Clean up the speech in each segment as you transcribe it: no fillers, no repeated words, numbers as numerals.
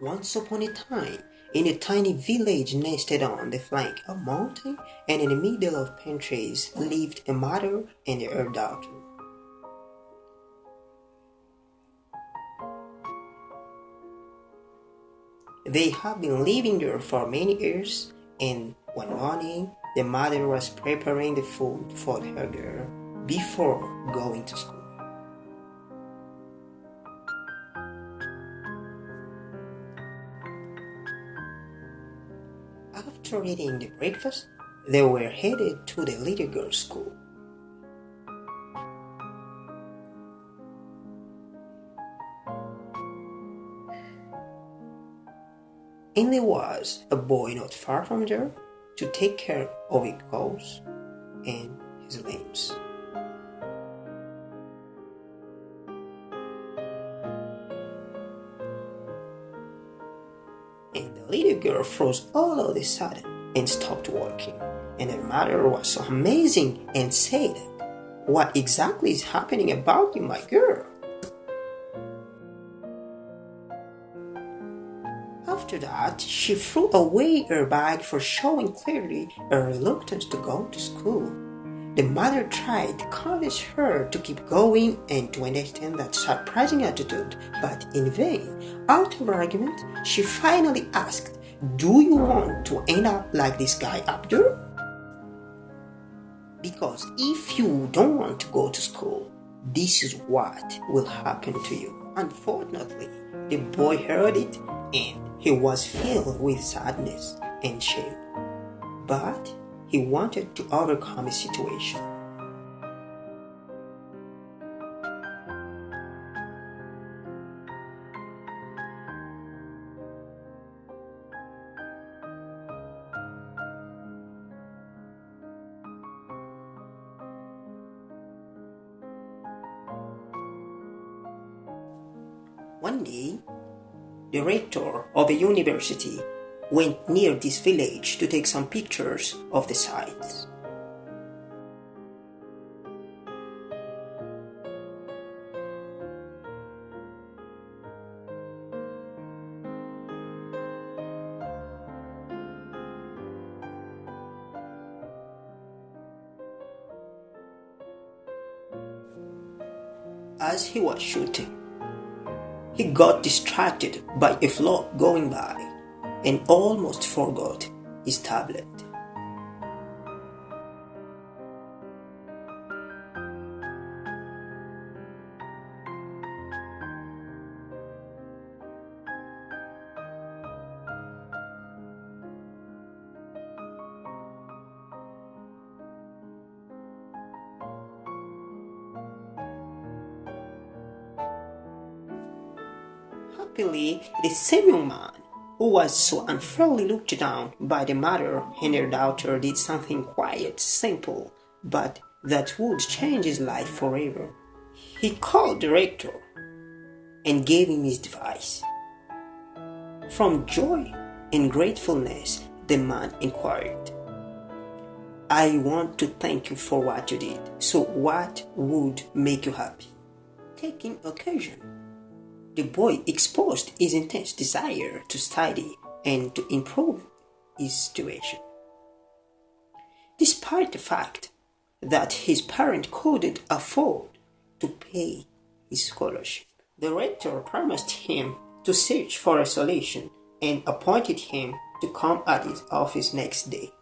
Once upon a time, in a tiny village nested on the flank of a mountain and in the middle of pine trees, lived a mother and her daughter. They had been living there for many years, and one morning the mother was preparing the food for her girl before going to school. After eating the breakfast, they were headed to the little girl's school. And there was a boy not far from there to take care of his cows and his lambs. And the little girl froze all of a sudden and stopped walking. And her mother was so amazing and said, "What exactly is happening about you, my girl?" After that, she threw away her bag for showing clearly her reluctance to go to school. The mother tried to convince her to keep going and to understand that surprising attitude, but in vain. Out of argument, she finally asked, "Do you want to end up like this guy up there? Because if you don't want to go to school, this is what will happen to you." Unfortunately, the boy heard it and he was filled with sadness and shame. But he wanted to overcome the situation. One day, the rector of a university went near this village to take some pictures of the sites. As he was shooting, he got distracted by a flock going by and almost forgot his tablet. Happily, the same young man who was so unfairly looked down by the mother and her daughter did something quiet, simple, but that would change his life forever. He called the rector and gave him his advice. From joy and gratefulness, the man inquired, "I want to thank you for what you did. So what would make you happy?" Taking occasion, the boy exposed his intense desire to study and to improve his situation. Despite the fact that his parents couldn't afford to pay his scholarship, the rector promised him to search for a solution and appointed him to come at his office next day.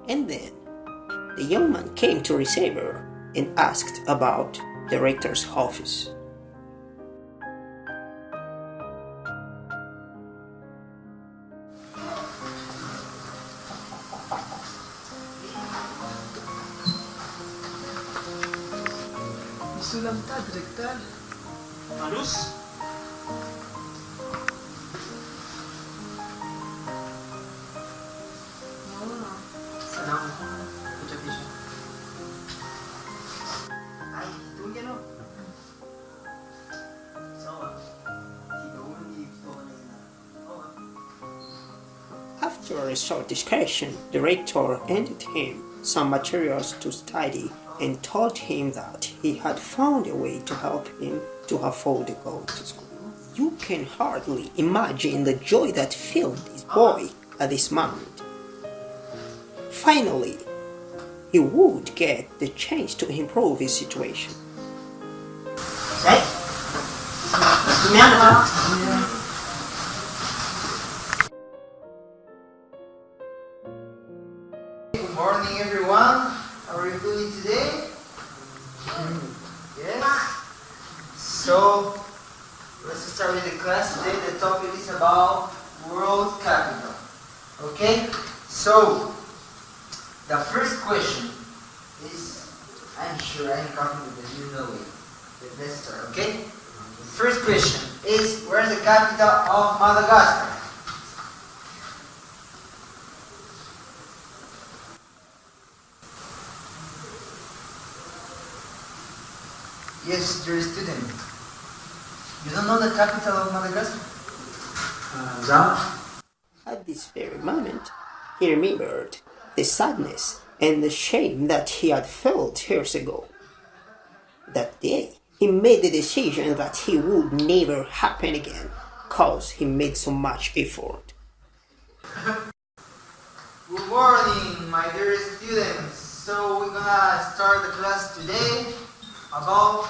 And then the young man came to receiver and asked about the rector's office. Isulam ta, direktor. Halus? Senang. Ucap bisa. Ay, tunggu no. After a short discussion, the rector handed him some materials to study and told him that he had found a way to help him to afford going to school. You can hardly imagine the joy that filled this boy at this moment. Finally, he would get the chance to improve his situation. Good morning, everyone. How are you doing today? Yes? So, let's start with the class today. The topic is about world capital. Okay? So, the first question is, I'm sure I'm confident that you know it. Let's start, okay? First question is, where's the capital of Madagascar? Yes, you're a student. You don't know the capital of Madagascar? At this very moment, he remembered the sadness and the shame that he had felt years ago. That day, he made the decision that he would never happen again, cause he made so much effort. Good morning, my dear students. So we're gonna start the class today about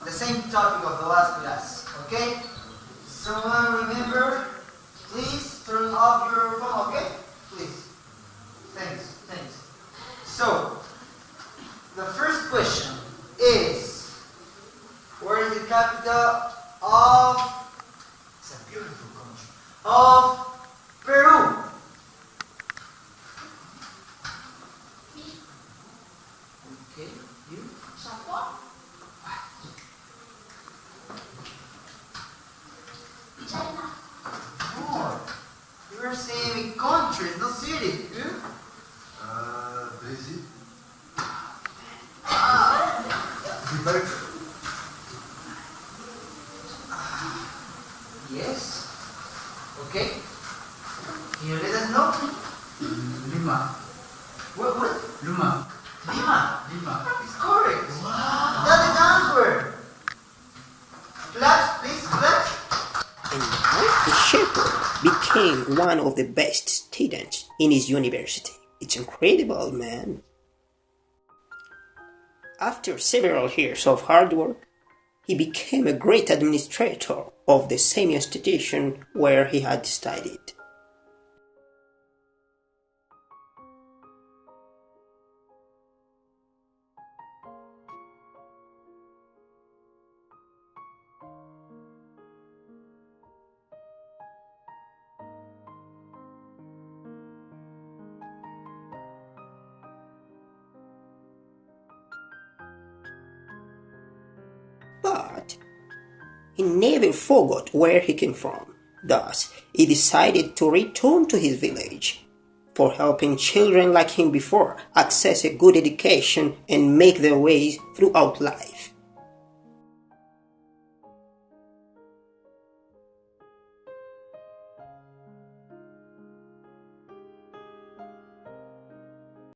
the same topic of the last class, okay? Someone remember, please turn off your phone, okay? Please. Thanks. So, the first question is, where is the capital of, it's a beautiful country, of Peru? Okay, you? China. Oh, you were saying country, not city. Brazil. Yes. Okay. Can you let us know? Lima. What? Lima. Lima. It's correct. Wow. That's the answer. Clap, please, clap. And now the shepherd became one of the best students in his university. It's incredible, man. After several years of hard work, he became a great administrator of the same institution where he had studied. But he never forgot where he came from. Thus, he decided to return to his village for helping children like him before access a good education and make their way throughout life.